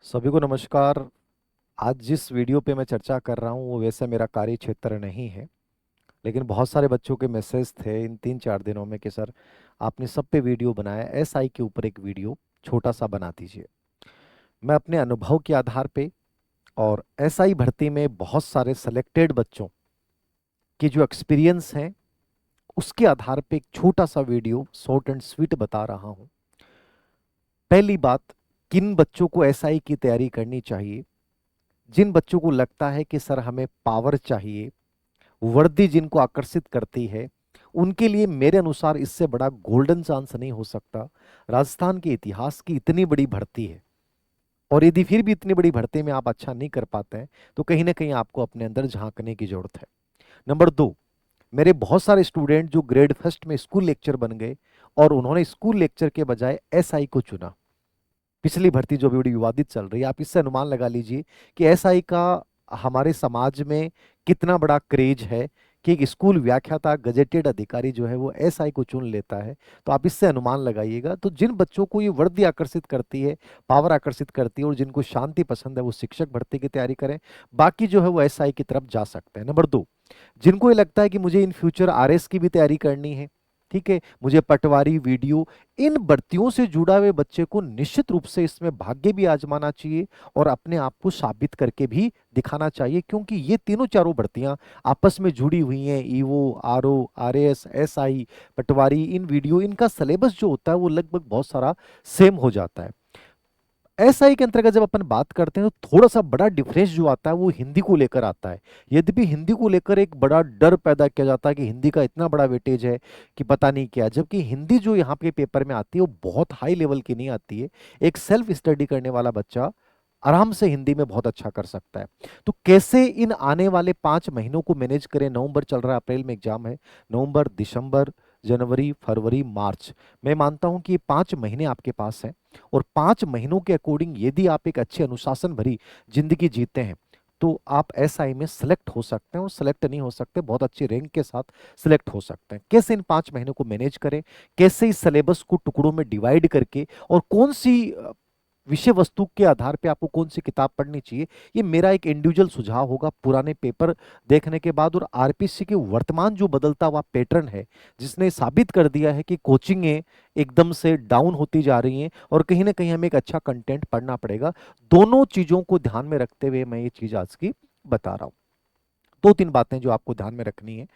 सभी को नमस्कार। आज जिस वीडियो पे मैं चर्चा कर रहा हूँ वो वैसे मेरा कार्य क्षेत्र नहीं है, लेकिन बहुत सारे बच्चों के मैसेज थे इन 3-4 दिनों में कि सर आपने सब पे वीडियो बनाया, एसआई के ऊपर एक वीडियो छोटा सा बना दीजिए। मैं अपने अनुभव के आधार पे और एसआई भर्ती में बहुत सारे सेलेक्टेड बच्चों के जो एक्सपीरियंस हैं उसके आधार पे एक छोटा सा वीडियो शॉर्ट एंड स्वीट बता रहा हूँ। पहली बात, किन बच्चों को एसआई की तैयारी करनी चाहिए? जिन बच्चों को लगता है कि सर हमें पावर चाहिए, वर्दी जिनको आकर्षित करती है, उनके लिए मेरे अनुसार इससे बड़ा गोल्डन चांस नहीं हो सकता। राजस्थान के इतिहास की इतनी बड़ी भर्ती है, और यदि फिर भी इतनी बड़ी भर्ती में आप अच्छा नहीं कर पाते हैं तो कहीं ना कहीं आपको अपने अंदर झांकने की जरूरत है। नंबर दो, मेरे बहुत सारे स्टूडेंट जो ग्रेड फर्स्ट में स्कूल लेक्चर बन गए और उन्होंने स्कूल लेक्चर के बजाय एसआई को चुना। पिछली भर्ती जो भी बड़ी विवादित चल रही है, आप इससे अनुमान लगा लीजिए कि एसआई का हमारे समाज में कितना बड़ा क्रेज है कि एक स्कूल व्याख्याता गजेटेड अधिकारी जो है वो एसआई को चुन लेता है। तो आप इससे अनुमान लगाइएगा। तो जिन बच्चों को ये वर्दी आकर्षित करती है, पावर आकर्षित करती है, और जिनको शांति पसंद है, वो शिक्षक भर्ती की तैयारी करें। बाकी जो है वो एसआई की तरफ जा सकते हैं। नंबर दो, जिनको ये लगता है कि मुझे इन फ्यूचर आरएस की भी तैयारी करनी है, ठीक है, मुझे पटवारी, वीडियो, इन भर्तियों से जुड़ा हुए बच्चे को निश्चित रूप से इसमें भाग्य भी आजमाना चाहिए और अपने आप को साबित करके भी दिखाना चाहिए, क्योंकि ये तीनों चारों भर्तियां आपस में जुड़ी हुई हैं। ईओ, आरओ, आरएस, एसआई, पटवारी, इन वीडियो, इनका सिलेबस जो होता है वो लगभग बहुत सारा सेम हो जाता है। एसआई के अंतर्गत जब अपन बात करते हैं तो थोड़ा सा बड़ा डिफरेंस जो आता है वो हिंदी को लेकर आता है। यद्यपि हिंदी को लेकर एक बड़ा डर पैदा किया जाता है कि हिंदी का इतना बड़ा वेटेज है कि पता नहीं क्या, जबकि हिंदी जो यहाँ पे पेपर में आती है वो बहुत हाई लेवल की नहीं आती है। एक सेल्फ स्टडी करने वाला बच्चा आराम से हिंदी में बहुत अच्छा कर सकता है। तो कैसे इन आने वाले 5 महीनों को मैनेज करें? नवंबर चल रहा है, अप्रैल में एग्जाम है। नवंबर, दिसंबर, जनवरी, फरवरी, मार्च, मैं मानता हूं कि ये 5 महीने आपके पास हैं। और 5 महीनों के अकॉर्डिंग यदि आप एक अच्छे अनुशासन भरी जिंदगी जीते हैं तो आप एसआई में सेलेक्ट हो सकते हैं, और सेलेक्ट नहीं हो सकते, बहुत अच्छी रैंक के साथ सेलेक्ट हो सकते हैं। कैसे इन 5 महीनों को मैनेज करें, कैसे इस सिलेबस को टुकड़ों में डिवाइड करके, और कौन सी विषय वस्तु के आधार पे आपको कौन सी किताब पढ़नी चाहिए, ये मेरा एक इंडिविजुअल सुझाव होगा पुराने पेपर देखने के बाद। और आरपीसी के वर्तमान जो बदलता हुआ पैटर्न है, जिसने साबित कर दिया है कि कोचिंगें एकदम से डाउन होती जा रही हैं और कहीं ना कहीं हमें एक अच्छा कंटेंट पढ़ना पड़ेगा, दोनों चीजों को ध्यान में रखते हुए मैं ये चीज आज की बता रहा हूं। 2-3 बातें जो आपको ध्यान में रखनी है।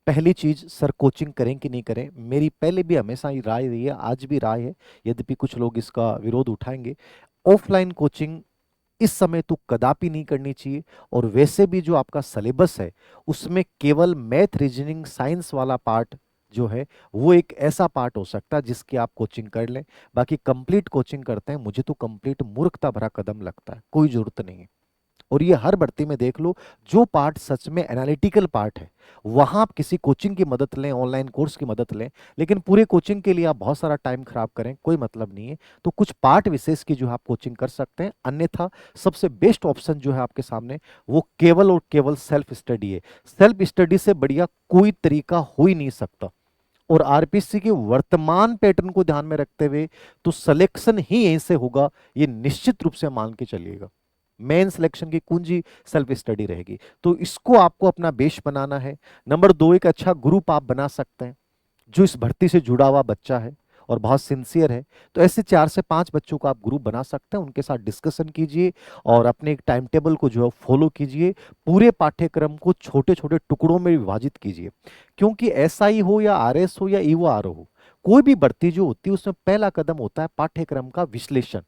पहली चीज, सर कोचिंग करें कि नहीं करें? मेरी पहले भी हमेशा ही राय रही है, आज भी राय है, यद्यपि कुछ लोग इसका विरोध उठाएंगे। ऑफलाइन कोचिंग इस समय तो कदापि नहीं करनी चाहिए। और वैसे भी जो आपका सिलेबस है उसमें केवल मैथ, रीजनिंग, साइंस वाला पार्ट जो है वो एक ऐसा पार्ट हो सकता है जिसकी आप कोचिंग कर लें। बाकी कंप्लीट कोचिंग करते हैं, मुझे तो कंप्लीट मूर्खता भरा कदम लगता है, कोई जरूरत नहीं है। और ये हर भर्ती में देख लो, जो पार्ट सच में एनालिटिकल पार्ट है वहां आप किसी कोचिंग की मदद लें, ऑनलाइन कोर्स की मदद लें, लेकिन पूरे कोचिंग के लिए आप बहुत सारा टाइम खराब करें, कोई मतलब नहीं है। तो कुछ पार्ट विशेष की जो है आप कोचिंग कर सकते हैं, अन्यथा सबसे बेस्ट ऑप्शन जो है आपके सामने वो केवल और केवल सेल्फ स्टडी है। सेल्फ स्टडी से बढ़िया कोई तरीका हो ही नहीं सकता। और आरपीसी के वर्तमान पैटर्न को ध्यान में रखते हुए तो सिलेक्शन ही यहीं से होगा, ये निश्चित रूप से मान के चलिएगा। मेन सिलेक्शन की कुंजी सेल्फ स्टडी रहेगी, तो इसको आपको अपना बेस बनाना है। नंबर दो, एक अच्छा ग्रुप आप बना सकते हैं जो इस भर्ती से जुड़ा हुआ बच्चा है और बहुत सिंसियर है। तो ऐसे 4 से 5 बच्चों का आप ग्रुप बना सकते हैं, उनके साथ डिस्कशन कीजिए और अपने एक टाइम टेबल को जो है फॉलो कीजिए। पूरे पाठ्यक्रम को छोटे छोटे टुकड़ों में विभाजित कीजिए, क्योंकि एसआई हो या आरएस हो या ईओ आरओ हो, कोई भी भर्ती जो होती है उसमें पहला कदम होता है पाठ्यक्रम का विश्लेषण।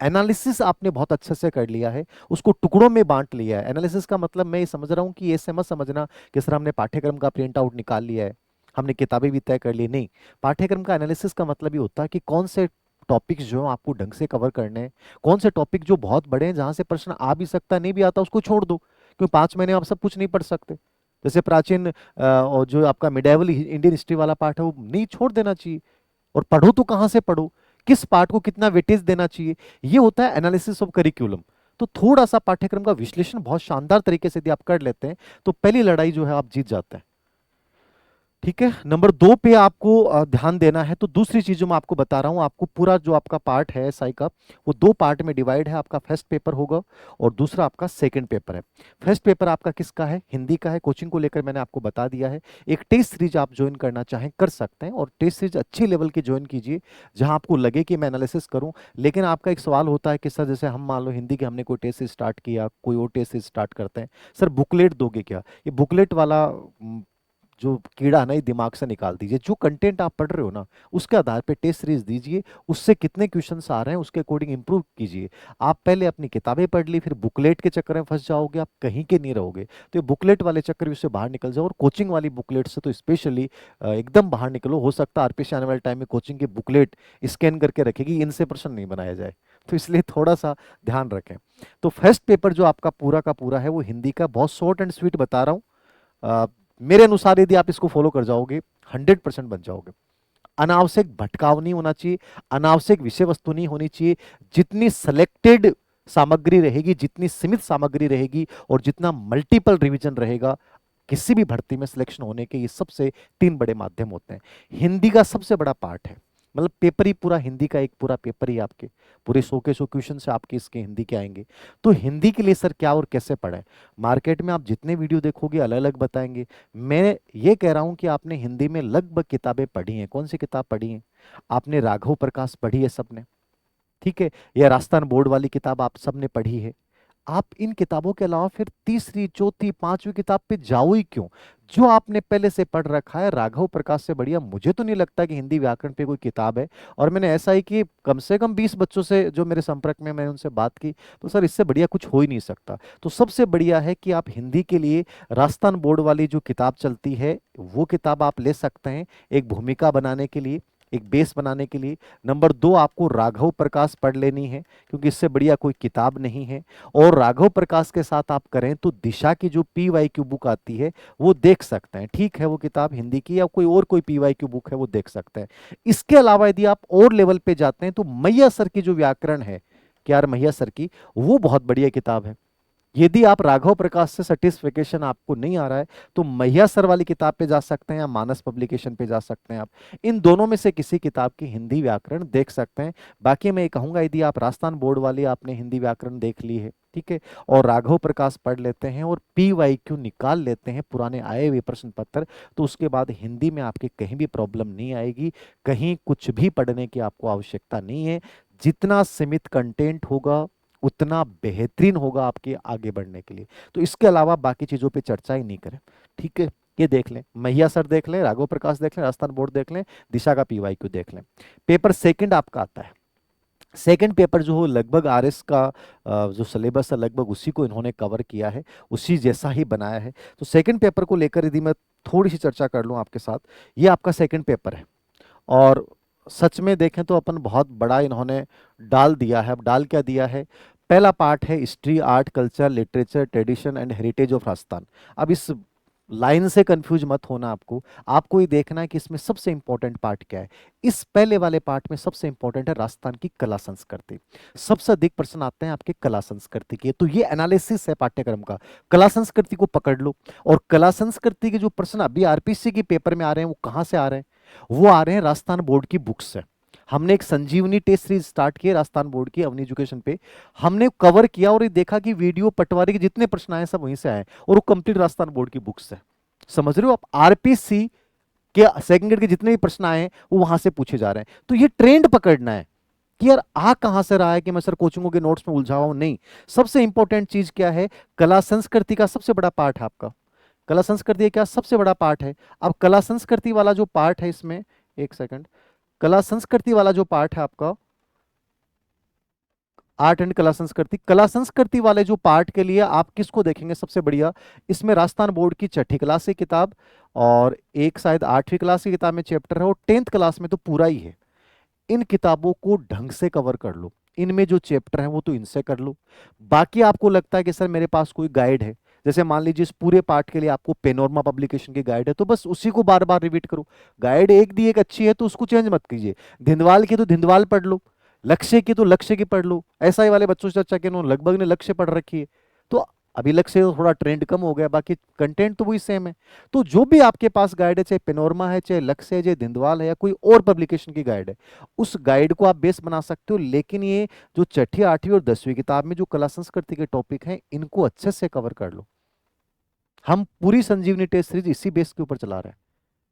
एनालिसिस आपने बहुत अच्छे से कर लिया है, उसको टुकड़ों में बांट लिया है। एनालिसिस का मतलब मैं ये समझ रहा हूँ कि ऐसे मत समझना कि सर हमने पाठ्यक्रम का प्रिंट आउट निकाल लिया है, हमने किताबें भी तय कर ली, नहीं। पाठ्यक्रम का एनालिसिस का मतलब ये होता है कि कौन से टॉपिक्स जो हैं आपको ढंग से कवर करने हैं, कौन से टॉपिक जो बहुत बड़े हैं जहां से प्रश्न आ भी सकता नहीं भी आता उसको छोड़ दो, क्योंकि 5 महीने आप सब कुछ नहीं पढ़ सकते। जैसे प्राचीन और जो आपका मिडाइवल इंडियन हिस्ट्री वाला पार्ट है वो नहीं छोड़ देना चाहिए। और पढ़ो तो कहाँ से पढ़ो, किस पार्ट को कितना वेटेज देना चाहिए, ये होता है एनालिसिस ऑफ करिकुलम। तो थोड़ा सा पाठ्यक्रम का विश्लेषण बहुत शानदार तरीके से यदि आप कर लेते हैं तो पहली लड़ाई जो है आप जीत जाते हैं। ठीक है। नंबर 2 पे आपको ध्यान देना है। तो दूसरी चीज जो मैं आपको बता रहा हूँ, आपको पूरा जो आपका पार्ट है एसआई का, वो 2 पार्ट में डिवाइड है। आपका फर्स्ट पेपर होगा और दूसरा आपका सेकंड पेपर है। फर्स्ट पेपर आपका किसका है? हिंदी का है। कोचिंग को लेकर मैंने आपको बता दिया है। एक टेस्ट सीरीज आप ज्वाइन करना चाहें कर सकते हैं, और टेस्ट सीरीज अच्छी लेवल की ज्वाइन कीजिए जहां आपको लगे कि मैं एनालिसिस करूं। लेकिन आपका एक सवाल होता है कि सर जैसे हम मान लो हिंदी के हमने कोई टेस्ट सीरीज स्टार्ट किया, कोई और टेस्ट सीरीज स्टार्ट करते हैं, सर बुकलेट दोगे क्या? ये बुकलेट वाला जो कीड़ा है ना, ये दिमाग से निकाल दीजिए। जो कंटेंट आप पढ़ रहे हो ना, उसके आधार पे टेस्ट सीरीज दीजिए। उससे कितने क्वेश्चंस आ रहे हैं उसके अकॉर्डिंग इंप्रूव कीजिए। आप पहले अपनी किताबें पढ़ ली, फिर बुकलेट के चक्कर में फंस जाओगे, आप कहीं के नहीं रहोगे। तो ये बुकलेट वाले चक्कर में से बाहर निकल जाओ, और कोचिंग वाली बुकलेट से तो स्पेशली एकदम बाहर निकलो। हो सकता है आरपीसी आने वाले टाइम में कोचिंग की बुकलेट स्कैन करके रखेगी, इनसे प्रश्न नहीं बनाया जाए। तो इसलिए थोड़ा सा ध्यान रखें। तो फर्स्ट पेपर जो आपका पूरा का पूरा है वो हिंदी का, बहुत शॉर्ट एंड स्वीट बता रहा हूँ। मेरे अनुसार यदि आप इसको फॉलो कर जाओगे, 100% बन जाओगे। अनावश्यक भटकाव नहीं होना चाहिए, अनावश्यक विषय वस्तु नहीं होनी चाहिए। जितनी सिलेक्टेड सामग्री रहेगी, जितनी सीमित सामग्री रहेगी, और जितना मल्टीपल रिवीजन रहेगा, किसी भी भर्ती में सिलेक्शन होने के ये सबसे 3 बड़े माध्यम होते हैं। हिंदी का सबसे बड़ा पार्ट है, मतलब पेपर ही पूरा हिंदी का, एक पूरा पेपर ही आपके पूरे 100 के 100 क्वेश्चन से आपके इसके हिंदी के आएंगे। तो हिंदी के लिए सर क्या और कैसे पढ़ें? मार्केट में आप जितने वीडियो देखोगे अलग अलग बताएंगे। मैं ये कह रहा हूं कि आपने हिंदी में लगभग किताबें पढ़ी हैं। कौन सी किताब पढ़ी है? आपने राघव प्रकाश पढ़ी है सबने, ठीक है, या राजस्थान बोर्ड वाली किताब आप सबने पढ़ी है। आप इन किताबों के अलावा फिर तीसरी चौथी पांचवी किताब पे जाओ ही क्यों? जो आपने पहले से पढ़ रखा है, राघव प्रकाश से बढ़िया मुझे तो नहीं लगता कि हिंदी व्याकरण पे कोई किताब है। और मैंने ऐसा ही कि कम से कम 20 बच्चों से जो मेरे संपर्क में, मैंने उनसे बात की, तो सर इससे बढ़िया कुछ हो ही नहीं सकता। तो सबसे बढ़िया है कि आप हिंदी के लिए राजस्थान बोर्ड वाली जो किताब चलती है वो किताब आप ले सकते हैं, एक भूमिका बनाने के लिए, एक बेस बनाने के लिए। नंबर 2, आपको राघव प्रकाश पढ़ लेनी है, क्योंकि इससे बढ़िया कोई किताब नहीं है। और राघव प्रकाश के साथ आप करें तो दिशा की जो PYQ बुक आती है वो देख सकते हैं, ठीक है, वो किताब हिंदी की, या कोई और कोई PYQ बुक है वो देख सकते हैं। इसके अलावा यदि आप और लेवल पे जाते हैं तो मैया सर की जो व्याकरण है, के आर मैया सर की, वो बहुत बढ़िया किताब है। यदि आप राघव प्रकाश से सेटिस्फेक्शन आपको नहीं आ रहा है तो मैया सर वाली किताब पे जा सकते हैं, या मानस पब्लिकेशन पे जा सकते हैं। आप इन दोनों में से किसी किताब की हिंदी व्याकरण देख सकते हैं। बाकी मैं ये कहूंगा, यदि आप राजस्थान बोर्ड वाली आपने हिंदी व्याकरण देख ली है, ठीक है, और राघव प्रकाश पढ़ लेते हैं और PYQ निकाल लेते हैं पुराने आए हुए प्रश्न पत्र, तो उसके बाद हिंदी में आपके कहीं भी प्रॉब्लम नहीं आएगी। कहीं कुछ भी पढ़ने की आपको आवश्यकता नहीं है। जितना सीमित कंटेंट होगा उतना बेहतरीन होगा आपके आगे बढ़ने के लिए। तो इसके अलावा बाकी चीजों पे चर्चा ही नहीं करें, ठीक है। ये देख लें, मैया सर देख लें, राघव प्रकाश देख लें, राजस्थान बोर्ड देख लें, दिशा का PYQ देख लें। पेपर सेकंड आपका आता है। सेकंड पेपर जो हो लगभग RS का जो सिलेबस है लगभग उसी को इन्होंने कवर किया है, उसी जैसा ही बनाया है। तो सेकंड पेपर को लेकर यदि मैं थोड़ी सी चर्चा कर लूं आपके साथ, ये आपका सेकंड पेपर है। और सच में देखें तो अपन बहुत बड़ा इन्होंने डाल दिया है। अब डाल क्या दिया है? पहला पार्ट है history, art, culture, literature, tradition and heritage of Rajasthan. अब इस लाइन से कंफ्यूज मत होना, आपको ये देखना है कि इसमें सबसे इंपॉर्टेंट पार्ट क्या है। इस पहले वाले पार्ट में सबसे इंपॉर्टेंट है राजस्थान की कला संस्कृति। सबसे अधिक प्रश्न आते हैं आपके कला संस्कृति के, तो ये एनालिसिस है पाठ्यक्रम का। कला संस्कृति को पकड़ लो, और कला संस्कृति के जो प्रश्न अभी आरपीसी के पेपर में आ रहे हैं वो कहां से आ रहे हैं? वो आ रहे हैं राजस्थान बोर्ड की बुक से। हमने एक संजीवनी टेस्ट सीरीज स्टार्ट की है राजस्थान बोर्ड की अवनी एजुकेशन पे, हमने कवर किया और ये देखा कि वीडियो पटवारी के जितने प्रश्न आए सब वहीं से आए, और वो कंप्लीट राजस्थान बोर्ड की बुक से। समझ रहे हो आप? आरपीसी के सेकंड ग्रेड के जितने भी प्रश्न आए हैं वो वहां से पूछे जा रहे हैं। तो ये ट्रेंड पकड़ना है कि यार आ कहां से रहा है, कि मैं सर कोचिंगों के नोट्स में उलझा हुआ हूं, नहीं। सबसे इंपॉर्टेंट चीज क्या है? कला संस्कृति का सबसे बड़ा पार्ट है आपका। कला संस्कृति क्या सबसे बड़ा पार्ट है? अब कला संस्कृति वाला जो पार्ट है इसमें, एक सेकंड, कला संस्कृति वाला जो पार्ट है आपका, आर्ट एंड कला संस्कृति, कला संस्कृति वाले जो पार्ट के लिए आप किसको देखेंगे सबसे बढ़िया? इसमें राजस्थान बोर्ड की छठी क्लास की किताब, और एक शायद 8वीं क्लास की किताब में चैप्टर है, और 10th क्लास में तो पूरा ही है। इन किताबों को ढंग से कवर कर लो, इनमें जो चैप्टर हैं वो तो इनसे कर लो। बाकी आपको लगता है कि सर मेरे पास कोई गाइड है, जैसे मान लीजिए इस पूरे पार्ट के लिए आपको पेनोरमा पब्लिकेशन की गाइड है, तो बस उसी को बार बार रिपीट करो। गाइड एक दी एक अच्छी है तो उसको चेंज मत कीजिए। धिंदवाल की तो धिंदवाल पढ़ लो, लक्ष्य की तो लक्ष्य की पढ़ लो। एसआई वाले बच्चों से चर्चा की, उन्होंने लगभग ने लक्ष्य पढ़ रखी है। तो अभी लक्ष्य से थोड़ा ट्रेंड कम हो गया, बाकी कंटेंट तो वही सेम है। तो जो भी आपके पास गाइड है, चाहे पेनोरमा है, चाहे लक्ष्य है, चाहे दिंदवाल है, या कोई और पब्लिकेशन की गाइड है, उस गाइड को आप बेस बना सकते हो। लेकिन ये जो छठी, आठवीं और 10वीं किताब में जो कला संस्कृति के टॉपिक हैं, इनको अच्छे से कवर कर लो। हम पूरी संजीवनी टेस्ट सीरीज इसी बेस के ऊपर चला रहे हैं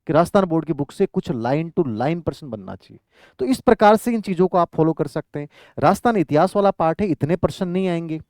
कि राजस्थान बोर्ड की बुक से कुछ लाइन टू लाइन पर्सन बनना चाहिए। तो इस प्रकार से इन चीजों को आप फॉलो कर सकते हैं। राजस्थान इतिहास वाला पार्ट है, इतने पर्सन नहीं आएंगे।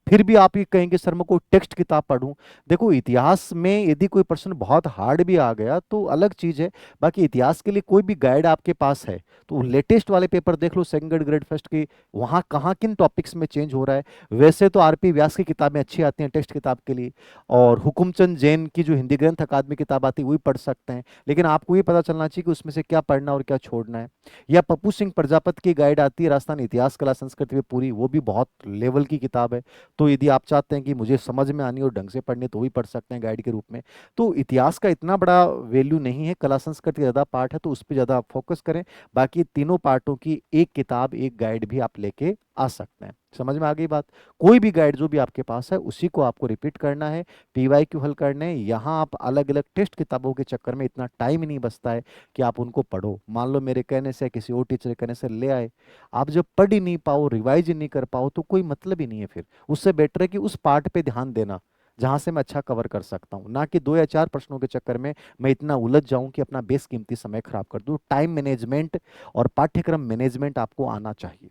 फिर भी आप ये कहेंगे सर मैं कोई टेक्स्ट किताब पढूं। देखो इतिहास में यदि कोई प्रश्न बहुत हार्ड भी आ गया तो अलग चीज है। बाकी इतिहास के लिए कोई भी गाइड आपके पास है तो लेटेस्ट वाले पेपर देख लो, सेकंड ग्रेड फर्स्ट की, वहां कहाँ किन टॉपिक्स में चेंज हो रहा है। वैसे तो आरपी व्यास की किताबें अच्छी आती हैं टेक्स्ट किताब के लिए, और हुकुमचंद जैन की जो हिंदी ग्रंथ अकादमी किताब आती है वही पढ़ सकते हैं। लेकिन आपको ये पता चलना चाहिए कि उसमें से क्या पढ़ना और क्या छोड़ना है। या पप्पू सिंह प्रजापति की गाइड आती है राजस्थान इतिहास कला संस्कृति में पूरी, वो भी बहुत लेवल की किताब है। तो यदि आप चाहते हैं कि मुझे समझ में आनी और ढंग से पढ़नी तो भी पढ़ सकते हैं गाइड के रूप में। तो इतिहास का इतना बड़ा वैल्यू नहीं है, कला संस्कृति ज्यादा पार्ट है तो उस पर ज्यादा आप फोकस करें। बाकी तीनों पार्टों की एक किताब, एक गाइड भी आप लेके आ सकते हैं। समझ में आ गई बात? कोई भी गाइड जो भी आपके पास है उसी को आपको रिपीट करना है, पीवाईक्यू हल करने हैं। यहाँ आप अलग अलग टेस्ट किताबों के चक्कर में इतना टाइम ही नहीं बचता है कि आप उनको पढ़ो। मान लो मेरे कहने से, किसी और टीचर के कहने से ले आए, आप जब पढ़ ही नहीं पाओ, रिवाइज ही नहीं कर पाओ, तो कोई मतलब ही नहीं है फिर। उससे बेटर है कि उस पार्ट पे ध्यान देना जहां से मैं अच्छा कवर कर सकता हूँ, ना कि 2 या 4 प्रश्नों के चक्कर में मैं इतना उलझ जाऊं कि अपना बेशकीमती समय खराब कर दूं। टाइम मैनेजमेंट और पाठ्यक्रम मैनेजमेंट आपको आना चाहिए।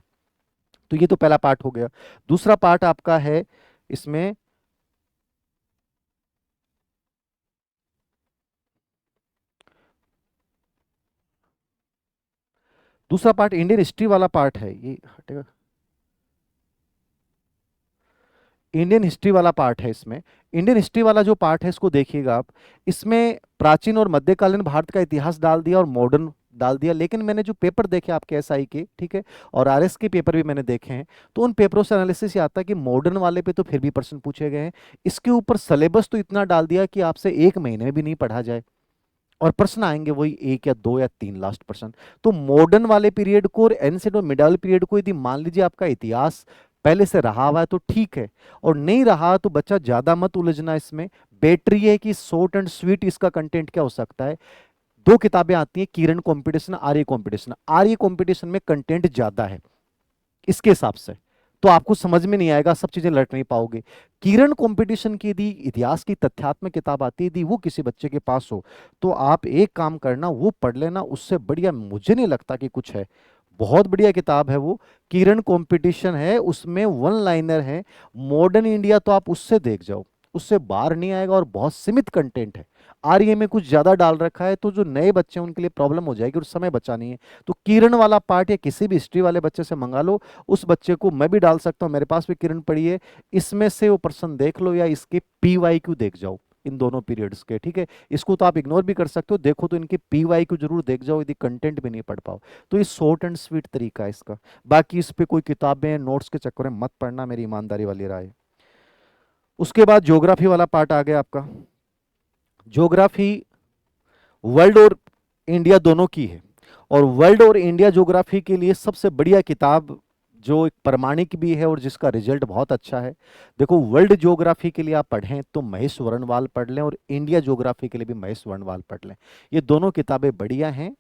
तो ये तो पहला पार्ट हो गया। दूसरा पार्ट आपका है इसमें, दूसरा पार्ट इंडियन हिस्ट्री वाला पार्ट है, ये हटेगा। इंडियन हिस्ट्री वाला पार्ट है इसमें। इंडियन हिस्ट्री वाला जो पार्ट है इसको देखिएगा आप। इसमें प्राचीन और मध्यकालीन भारत का इतिहास डाल दिया और मॉडर्न डाल दिया। लेकिन मैंने जो पेपर देखे आपके एसआई के, ठीक है, और आरएस के पेपर भी मैंने देखे हैं, तो उन पेपरों से एनालिसिस ये आता है कि मॉडर्न वाले पे तो फिर भी प्रश्न पूछे गए हैं। इसके ऊपर सिलेबस तो इतना डाल दिया कि आपसे 1 महीने में भी नहीं पढ़ा जाए, और प्रश्न आएंगे वही 1 या 2 या 3 लास्ट प्रश्न। तो मॉडर्न वाले पीरियड को और एंशिएंट और मिडाल पीरियड को यदि मान लीजिए आपका इतिहास पहले से रहा हुआ है तो ठीक है, और नहीं रहा तो बच्चा ज्यादा मत उलझना इसमें। बेटर ये है कि शॉर्ट एंड स्वीट इसका कंटेंट क्या हो सकता है। 2 किताबें आती हैं, किरण कंपटीशन, आर्य कंपटीशन। आर्य कंपटीशन में कंटेंट ज्यादा है इसके हिसाब से, तो आपको समझ में नहीं आएगा, सब चीजें लट नहीं पाओगे। किरण कंपटीशन की यदि इतिहास की तथ्यात्मक किताब आती है, यदि वो किसी बच्चे के पास हो तो आप एक काम करना, वो पढ़ लेना। उससे बढ़िया मुझे नहीं लगता कि कुछ है। बहुत बढ़िया किताब है वो, किरण कंपटीशन है, उसमें वन लाइनर है। मॉडर्न इंडिया तो आप उससे देख जाओ, उससे बाहर नहीं आएगा, और बहुत सीमित कंटेंट है। आर्य में कुछ ज्यादा डाल रखा है, तो जो नए बच्चे हैं उनके लिए प्रॉब्लम हो जाएगी और समय बचा नहीं है। तो किरण वाला पार्ट या किसी भी हिस्ट्री वाले बच्चे से मंगा लो। उस बच्चे को मैं भी डाल सकता हूँ, मेरे पास भी किरण पड़ी है, इसमें से वो प्रश्न देख लो, या इसके पीवाईक्यू देख जाओ इन दोनों पीरियड्स के, ठीक है। इसको तो आप इग्नोर भी कर सकते हो, देखो तो इनके पीवाईक्यू जरूर देख जाओ यदि कंटेंट भी नहीं पढ़ पाओ। तो ये शॉर्ट एंड स्वीट तरीका है इसका। बाकी इस पे कोई किताबें नोट्स के चक्कर में मत पढ़ना, मेरी ईमानदारी वाली राय है। उसके बाद ज्योग्राफी वाला पार्ट आ गया आपका। ज्योग्राफी वर्ल्ड और इंडिया दोनों की है, और वर्ल्ड और इंडिया ज्योग्राफी के लिए सबसे बढ़िया किताब जो एक प्रमाणिक भी है और जिसका रिजल्ट बहुत अच्छा है, देखो वर्ल्ड ज्योग्राफी के लिए आप पढ़ें तो महेश वर्णवाल पढ़ लें, और इंडिया ज्योग्राफी के लिए भी महेश वर्णवाल पढ़ लें। ये दोनों किताबें बढ़िया हैं।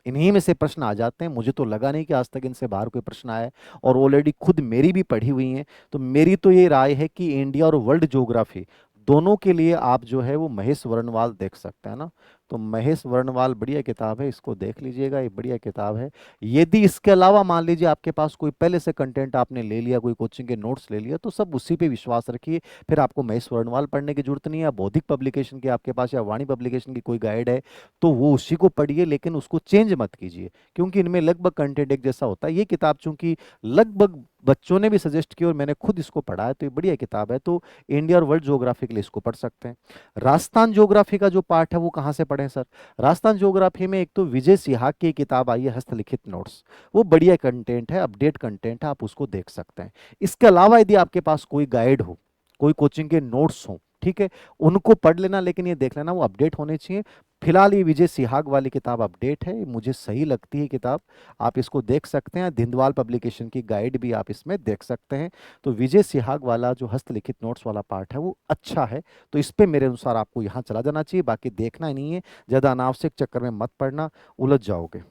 इन्हीं में से प्रश्न आ जाते हैं, मुझे तो लगा नहीं कि आज तक इनसे बाहर कोई प्रश्न आया है, और ऑलरेडी खुद मेरी भी पढ़ी हुई हैं। तो मेरी तो ये राय है कि इंडिया और वर्ल्ड ज्योग्राफी दोनों के लिए आप जो है वो महेश वर्णवाल देख सकते हैं ना। तो महेश वर्णवाल बढ़िया किताब है, इसको देख लीजिएगा, ये बढ़िया किताब है। यदि इसके अलावा मान लीजिए आपके पास कोई पहले से कंटेंट आपने ले लिया, कोई कोचिंग के नोट्स ले लिया, तो सब उसी पे विश्वास रखिए। फिर आपको महेश वर्णवाल पढ़ने की जरूरत नहीं है। बौद्धिक पब्लिकेशन की आपके पास या वाणी पब्लिकेशन की कोई गाइड है तो वो उसी को पढ़िए, लेकिन उसको चेंज मत कीजिए, क्योंकि इनमें लगभग कंटेंट एक जैसा होता है। ये किताब चूंकि लगभग बच्चों ने भी सजेस्ट की और मैंने खुद इसको पढ़ा है, तो ये बढ़िया किताब है। तो इंडिया और वर्ल्ड ज्योग्राफी के लिए इसको पढ़ सकते हैं। राजस्थान ज्योग्राफी का जो पार्ट है वो कहाँ से पढ़ें सर? राजस्थान ज्योग्राफी में एक तो विजय सिहाग की किताब आई है हस्तलिखित नोट्स, वो बढ़िया कंटेंट है, अपडेट कंटेंट है, आप उसको देख सकते हैं। इसके अलावा यदि आपके पास कोई गाइड हो, कोई कोचिंग के नोट्स हो, ठीक है, उनको पढ़ लेना, लेकिन ये देख लेना वो अपडेट होने चाहिए। फिलहाल ये विजय सिहाग वाली किताब अपडेट है, मुझे सही लगती है किताब, आप इसको देख सकते हैं। धिंदवाल पब्लिकेशन की गाइड भी आप इसमें देख सकते हैं। तो विजय सिहाग वाला जो हस्तलिखित नोट्स वाला पार्ट है वो अच्छा है, तो इस पे मेरे अनुसार आपको यहाँ चला जाना चाहिए, बाकी देखना ही नहीं है, ज़्यादा अनावश्यक चक्कर में मत पड़ना, उलझ जाओगे।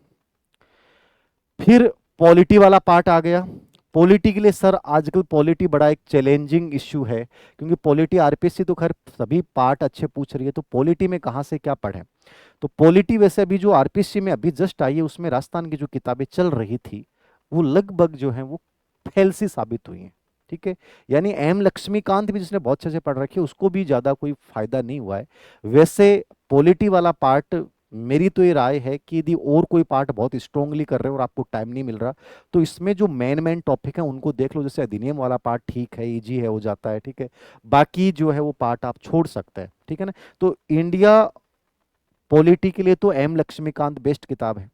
फिर पॉलिटी वाला पार्ट आ गया। पॉलिटी के लिए सर आजकल पॉलिटी बड़ा एक चैलेंजिंग इश्यू है, क्योंकि पॉलिटी आरपीएससी तो खैर सभी पार्ट अच्छे पूछ रही है, तो पॉलिटी में कहाँ से क्या पढ़ें। तो पॉलिटी वैसे अभी जो आरपीएससी में अभी जस्ट आई है, उसमें राजस्थान की जो किताबें चल रही थी वो लगभग जो है वो फेल सी साबित हुई हैं। ठीक है, यानी एम लक्ष्मीकांत भी जिसने बहुत अच्छे से पढ़ रखी है उसको भी ज्यादा कोई फायदा नहीं हुआ है। वैसे पॉलिटी वाला पार्ट, मेरी तो ये राय है कि यदि और कोई पार्ट बहुत स्ट्रांगली कर रहे हो और आपको टाइम नहीं मिल रहा, तो इसमें जो मेन मेन टॉपिक है उनको देख लो। जैसे अधिनियम वाला पार्ट ठीक है, इजी है, हो जाता है, ठीक है। बाकी जो है वो पार्ट आप छोड़ सकते हैं, ठीक है ना। तो इंडिया पॉलिटी के लिए तो एम लक्ष्मीकांत बेस्ट किताब है,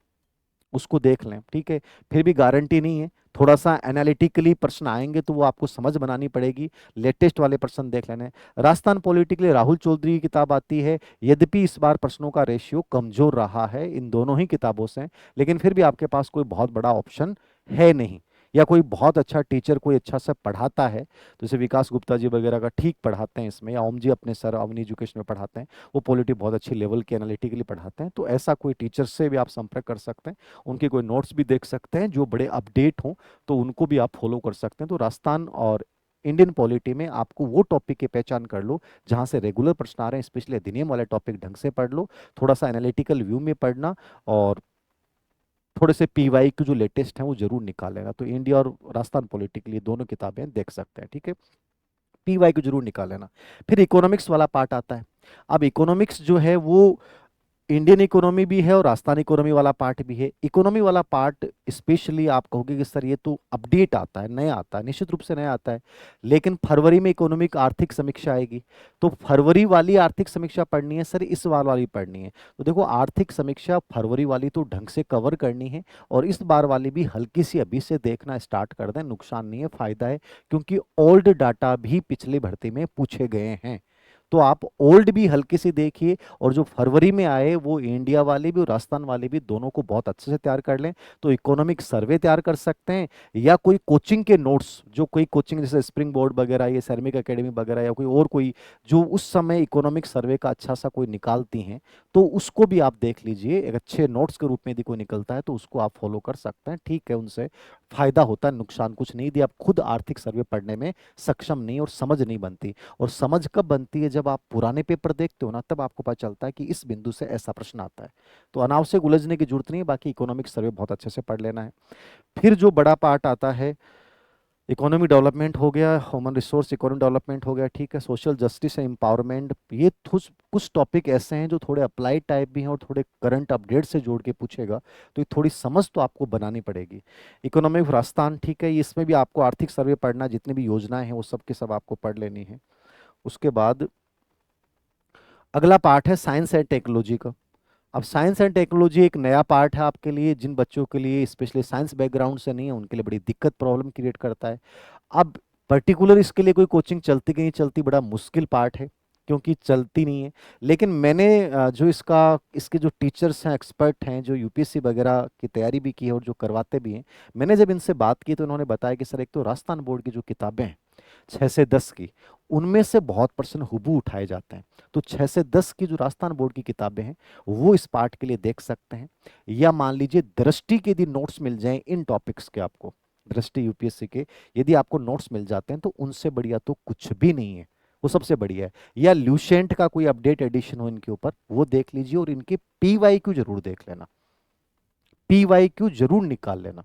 उसको देख लें, ठीक है। फिर भी गारंटी नहीं है, थोड़ा सा एनालिटिकली प्रश्न आएंगे तो वो आपको समझ बनानी पड़ेगी, लेटेस्ट वाले प्रश्न देख लेने हैं। राजस्थान पॉलिटी के लिए राहुल चौधरी की किताब आती है, यद्यपि इस बार प्रश्नों का रेशियो कमजोर रहा है इन दोनों ही किताबों से, लेकिन फिर भी आपके पास कोई बहुत बड़ा ऑप्शन है नहीं, या कोई बहुत अच्छा टीचर कोई अच्छा सा पढ़ाता है, तो जैसे विकास गुप्ता जी वगैरह का ठीक पढ़ाते हैं इसमें, या ओम जी अपने सर अवनी एजुकेशन में पढ़ाते हैं, वो पॉलिटी बहुत अच्छी लेवल के एनालिटिकली पढ़ाते हैं, तो ऐसा कोई टीचर से भी आप संपर्क कर सकते हैं, उनके कोई नोट्स भी देख सकते हैं जो बड़े अपडेट हों, तो उनको भी आप फॉलो कर सकते हैं। तो राजस्थान और इंडियन पॉलिटी में आपको वो टॉपिक की पहचान कर लो जहां से रेगुलर प्रश्न आ रहे हैं, स्पेशली अधिनियम वाले टॉपिक ढंग से पढ़ लो, थोड़ा सा एनालिटिकल व्यू में पढ़ना, और थोड़े से पीवाई के जो लेटेस्ट हैं वो जरूर निकाल लेना। तो इंडिया और राजस्थान पॉलिटी के लिए दोनों किताबें देख सकते हैं, ठीक है। पीवाई को जरूर निकाल लेना। फिर इकोनॉमिक्स वाला पार्ट आता है। अब इकोनॉमिक्स जो है वो इंडियन इकोनॉमी भी है और राजस्थान इकोनॉमी वाला पार्ट भी है। इकोनॉमी वाला पार्ट स्पेशली आप कहोगे कि सर ये तो अपडेट आता है, नया आता है, निश्चित रूप से नया आता है, लेकिन फरवरी में इकोनॉमिक आर्थिक समीक्षा आएगी, तो फरवरी वाली आर्थिक समीक्षा पढ़नी है सर, इस बार वाली पढ़नी है। तो देखो आर्थिक समीक्षा फरवरी वाली तो ढंग से कवर करनी है, और इस बार वाली भी हल्की सी अभी से देखना स्टार्ट कर दें, नुकसान नहीं है, फायदा है, क्योंकि ओल्ड डाटा भी पिछली भर्ती में पूछे गए हैं। तो आप ओल्ड भी हल्के से देखिए, और जो फरवरी में आए वो इंडिया वाले भी और राजस्थान वाले भी दोनों को बहुत अच्छे से तैयार कर लें। तो इकोनॉमिक सर्वे तैयार कर सकते हैं, या कोई कोचिंग के नोट्स, जो कोई कोचिंग जैसे स्प्रिंग बोर्ड वगैरह, ये सैनिक एकेडमी वगैरह, या कोई और कोई जो उस समय इकोनॉमिक सर्वे का अच्छा सा कोई निकालती हैं, तो उसको भी आप देख लीजिए। एक अच्छे नोट्स के रूप में यदि कोई निकलता है तो उसको आप फॉलो कर सकते हैं, ठीक है, उनसे फायदा होता है, नुकसान कुछ नहीं। यदि आप खुद आर्थिक सर्वे पढ़ने में सक्षम नहीं और समझ नहीं बनती, और समझ कब बनती है, जब आप पुराने पेपर देखते हो ना, तब आपको पता चलता है कि इस बिंदु से ऐसा प्रश्न आता है। तो अनावश्यक उलझने की जरूरत नहीं है, बाकी इकोनॉमिक सर्वे बहुत अच्छे से पढ़ लेना है। फिर जो बड़ा पार्ट आता है, इकोनॉमी डेवलपमेंट हो गया, ह्यूमन रिसोर्स इकोनॉमी डेवलपमेंट हो गया, ठीक है, सोशल जस्टिस एम्पावरमेंट, ये कुछ कुछ टॉपिक ऐसे हैं जो थोड़े अप्लाइड टाइप भी हैं और थोड़े करंट अपडेट से जोड़ के पूछेगा, तो ये थोड़ी समझ तो आपको बनानी पड़ेगी। इकोनॉमिक राजस्थान, ठीक है, इसमें भी आपको आर्थिक सर्वे पढ़ना, जितनी भी योजनाएं हैं वो सब के सब आपको पढ़ लेनी है। उसके बाद अगला पार्ट है साइंस एंड टेक्नोलॉजी का। अब साइंस एंड टेक्नोलॉजी एक नया पार्ट है आपके लिए, जिन बच्चों के लिए स्पेशली साइंस बैकग्राउंड से नहीं है उनके लिए बड़ी दिक्कत प्रॉब्लम क्रिएट करता है। अब पर्टिकुलर इसके लिए कोई कोचिंग चलती कि नहीं चलती, बड़ा मुश्किल पार्ट है, क्योंकि चलती नहीं है। लेकिन मैंने जो इसके जो टीचर्स हैं, एक्सपर्ट हैं, जो यूपीएससी वगैरह की तैयारी भी की है और जो करवाते भी हैं, मैंने जब इनसे बात की तो उन्होंने बताया कि सर एक तो राजस्थान बोर्ड की जो किताबें हैं 6 से 10 की, उनमें से बहुत परसेंट हुबू उठाए जाते हैं। तो 6 से 10 की जो राजस्थान बोर्ड की किताबें हैं वो इस पार्ट के लिए देख सकते हैं। या मान लीजिए दृष्टि के यदि नोट्स मिल जाएं इन टॉपिक्स के, आपको दृष्टि यूपीएससी के यदि आपको नोट्स मिल जाते हैं, तो उनसे बढ़िया तो कुछ भी नहीं है, वो सबसे बढ़िया है। या ल्यूसेंट का कोई अपडेट एडिशन हो इनके ऊपर, वो देख लीजिए, और इनके पीवाईक्यू जरूर देख लेना, पीवाईक्यू जरूर निकाल लेना।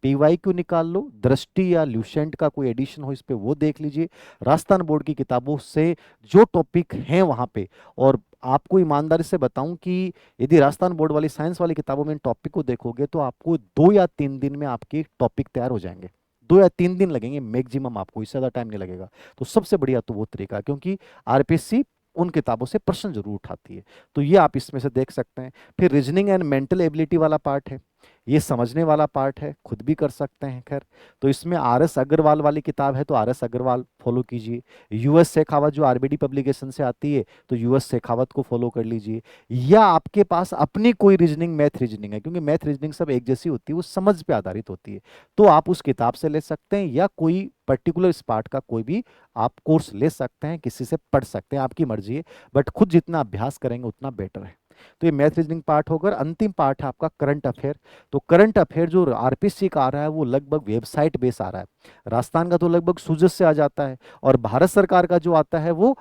पीवाईक्यू निकाल लो, दृष्टि या ल्यूसेंट का कोई एडिशन हो इस पे वो देख लीजिए, राजस्थान बोर्ड की किताबों से जो टॉपिक हैं वहां पे। और आपको ईमानदारी से बताऊं कि यदि राजस्थान बोर्ड वाली साइंस वाली किताबों में इन टॉपिक को देखोगे तो आपको 2 या 3 दिन में आपके टॉपिक तैयार हो जाएंगे। 2 या 3 दिन लगेंगे मैक्सिमम, आपको इससे ज्यादा टाइम नहीं लगेगा। तो सबसे बढ़िया तो वो तरीका है, क्योंकि आरपीएससी उन किताबों से प्रश्न जरूर उठाती है। तो ये आप इसमें से देख सकते हैं। फिर रीजनिंग एंड मेंटल एबिलिटी वाला पार्ट है, ये समझने वाला पार्ट है, खुद भी कर सकते हैं। खैर, तो इसमें आर एस अग्रवाल वाली किताब है तो आर एस अग्रवाल फॉलो कीजिए। यूएस शेखावत जो आरबीडी पब्लिकेशन से आती है तो यूएस शेखावत को फॉलो कर लीजिए। या आपके पास अपनी कोई रीजनिंग, मैथ रीजनिंग है, क्योंकि मैथ रीजनिंग सब एक जैसी होती है, वो समझ पे आधारित होती है, तो आप उस किताब से ले सकते हैं, या कोई पर्टिकुलर इस पार्ट का कोई भी आप कोर्स ले सकते हैं, किसी से पढ़ सकते हैं, आपकी मर्जी है। बट खुद जितना अभ्यास करेंगे उतना बेटर है। तो ये मैथ रीजनिंग पार्ट होकर अंतिम पार्ट है आपका करंट अफेयर। तो करंट अफेयर जो आरपीसी का आ रहा है वो लगभग वेबसाइट बेस आ रहा है। राजस्थान का तो लगभग सूजस से आ जाता है, और भारत सरकार का जो आता है वो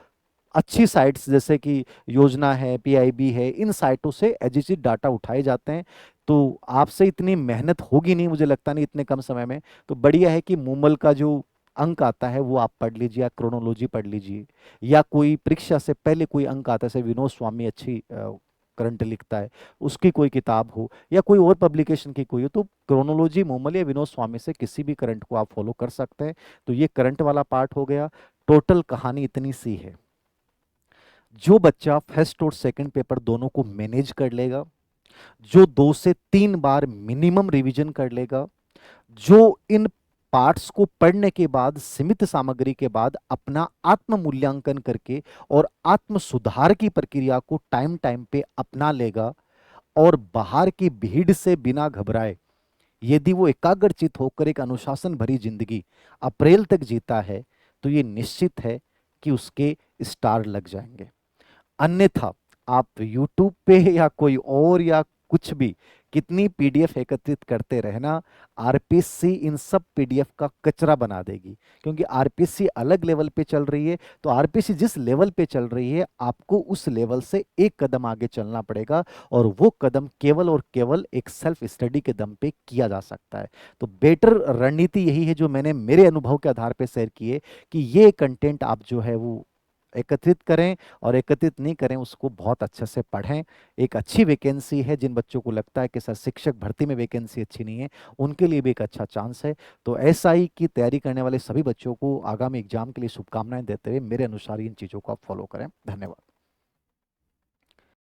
अच्छी साइट्स जैसे कि योजना है, पीआईबी है, इन साइटों से एजिटेड डाटा उठाए जाते हैं। तो आपसे इतनी मेहनत होगी नहीं, मुझे लगता नहीं इतने कम समय में। तो बढ़िया है कि मूमल का जो अंक आता है वो आप पढ़ लीजिए, या क्रोनोलॉजी पढ़ लीजिए, या कोई परीक्षा से पहले कोई अंक आता है, जैसे विनोद स्वामी अच्छी करंट लिखता है, उसकी कोई किताब हो, या कोई और पब्लिकेशन की कोई हो, तो क्रोनोलॉजी मूमल या विनोद स्वामी से किसी भी करंट को आप फॉलो कर सकते हैं। तो ये करंट वाला पार्ट हो गया। टोटल कहानी इतनी सी है, जो बच्चा फर्स्ट और सेकंड पेपर दोनों को मैनेज कर लेगा, जो 2 से 3 बार मिनिमम रिवीजन कर लेगा, जो इन पार्ट्स को पढ़ने के बाद, सीमित सामग्री के बाद अपना आत्म मूल्यांकन करके और आत्म सुधार की प्रक्रिया को टाइम टाइम पे अपना लेगा, और बाहर की भीड़ से बिना घबराए यदि वो एकाग्रचित होकर एक अनुशासन भरी जिंदगी अप्रैल तक जीता है, तो ये निश्चित है कि उसके स्टार लग जाएंगे। अन्यथा आप YouTube पे या कोई और या कुछ भी कितनी पीडीएफ एकत्रित करते रहना, आरपीसी इन सब पीडीएफ का कचरा बना देगी। क्योंकि आरपीसी अलग लेवल पे चल रही है, तो आरपीसी जिस लेवल पे चल रही है आपको उस लेवल से एक कदम आगे चलना पड़ेगा, और वो कदम केवल और केवल एक सेल्फ स्टडी के दम पे किया जा सकता है। तो बेटर रणनीति यही है जो मैंने मेरे अनुभव के आधार पे शेयर की है, कि ये कंटेंट आप जो है वो एकत्रित करें, और एकत्रित नहीं करें उसको बहुत अच्छे से पढ़ें। एक अच्छी वैकेंसी है, जिन बच्चों को लगता है कि सर शिक्षक भर्ती में वैकेंसी अच्छी नहीं है, उनके लिए भी एक अच्छा चांस है। तो एसआई की तैयारी करने वाले सभी बच्चों को आगामी एग्जाम के लिए शुभकामनाएं देते हुए मेरे अनुसार इन चीज़ों को आप फॉलो करें। धन्यवाद।